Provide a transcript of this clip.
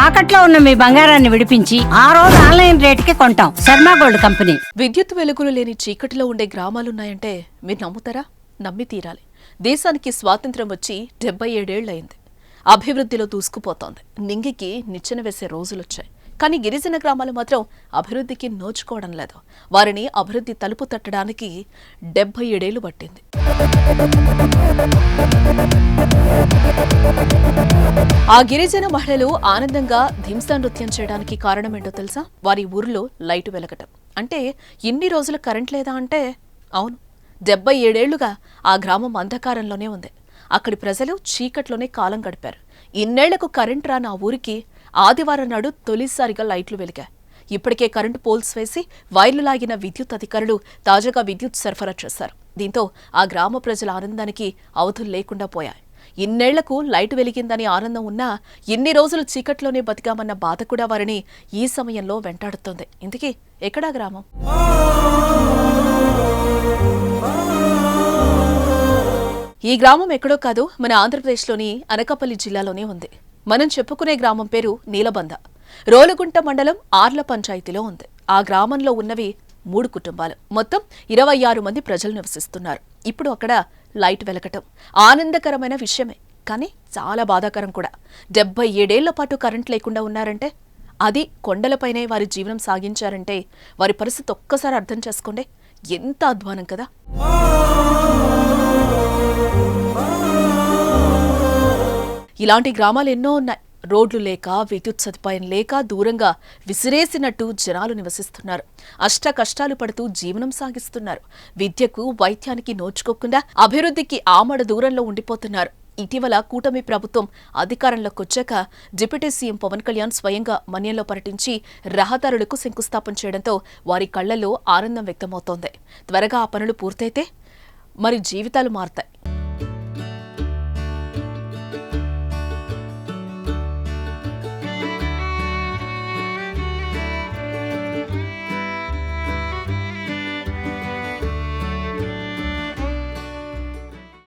తాకట్లో ఉన్న మీ బంగారాన్ని విడిపించి ఆ రోజు ఆన్లైన్ రేటుకి కొంటాం. Sharma gold company. విద్యుత్ వెలుగులు లేని చీకటిలో ఉండే గ్రామాలున్నాయంటే మీరు నమ్ముతారా? నమ్మి తీరాలి. దేశానికి స్వాతంత్ర్యం వచ్చి 77 ఏళ్లయింది. అభివృద్ధిలో దూసుకుపోతోంది. నింగికి నిచ్చెన వేసే రోజులొచ్చాయి. కానీ గిరిజన గ్రామాలు మాత్రం అభివృద్ధికి నోచుకోవడం లేదు. వారిని అభివృద్ధి తలుపు తట్టడానికి 77 ఏళ్లు పట్టింది. ఆ గిరిజన మహిళలు ఆనందంగా ధింసా నృత్యం చేయడానికి కారణమేంటో తెలుసా? వారి ఊరిలో లైటు వెలగటం. అంటే ఇన్ని రోజులు కరెంట్ లేదా అంటే అవును, 77 ఏళ్లుగా ఆ గ్రామం అంధకారంలోనే ఉంది. అక్కడి ప్రజలు చీకట్లోనే కాలం గడిపారు. ఇన్నేళ్లకు కరెంట్ రాని ఆ ఊరికి ఆదివారం నాడు తొలిసారిగా లైట్లు వెలిగాయి. ఇప్పటికే కరెంటు పోల్స్ వేసి వైర్లు లాగిన విద్యుత్ అధికారులు తాజాగా విద్యుత్ సరఫరా చేశారు. దీంతో ఆ గ్రామ ప్రజల ఆనందానికి అవధులు లేకుండా పోయాయి. ఇన్నేళ్లకు లైటు వెలిగిందని ఆనందం ఉన్నా ఇన్ని రోజులు చీకట్లోనే బతికామన్న బాధ కూడా వారిని ఈ సమయంలో వెంటాడుతోంది. ఇంతకీ ఎక్కడా గ్రామం? ఈ గ్రామం ఎక్కడో కాదు, మన ఆంధ్రప్రదేశ్లోని అనకాపల్లి జిల్లాలోనే ఉంది. మనం చెప్పుకునే గ్రామం పేరు నీలబంద. రోలుగుంట మండలం ఆర్ల పంచాయతీలో ఉంది. ఆ గ్రామంలో ఉన్నవి 3 కుటుంబాలు. మొత్తం 26 మంది ప్రజలు నివసిస్తున్నారు. ఇప్పుడు అక్కడ లైట్ వెలగటం ఆనందకరమైన విషయమే, కానీ చాలా బాధాకరం కూడా. 77 ఏళ్ల పాటు కరెంట్ లేకుండా ఉన్నారంటే, అది కొండలపైనే వారి జీవనం సాగించారంటే వారి పరిస్థితి ఒక్కసారి అర్థం చేసుకోండి. ఎంత అధ్వానం కదా. ఇలాంటి గ్రామాలు ఎన్నో ఉన్నాయి. రోడ్లు లేక, విద్యుత్ సదుపాయం లేక దూరంగా విసిరేసినట్టు జనాలు నివసిస్తున్నారు. అష్ట కష్టాలు పడుతూ జీవనం సాగిస్తున్నారు. విద్యకు, వైద్యానికి నోచుకోకుండా అభివృద్ధికి ఆమడ దూరంలో ఉండిపోతున్నారు. ఇటీవల కూటమి ప్రభుత్వం అధికారంలోకి వచ్చాక డిప్యూటీ సీఎం పవన్ కళ్యాణ్ స్వయంగా మన్యంలో పర్యటించి రహదారులకు శంకుస్థాపన చేయడంతో వారి కళ్లలో ఆనందం వ్యక్తమవుతోంది. త్వరగా ఆ పనులు పూర్తయితే మరి జీవితాలు మారతాయి.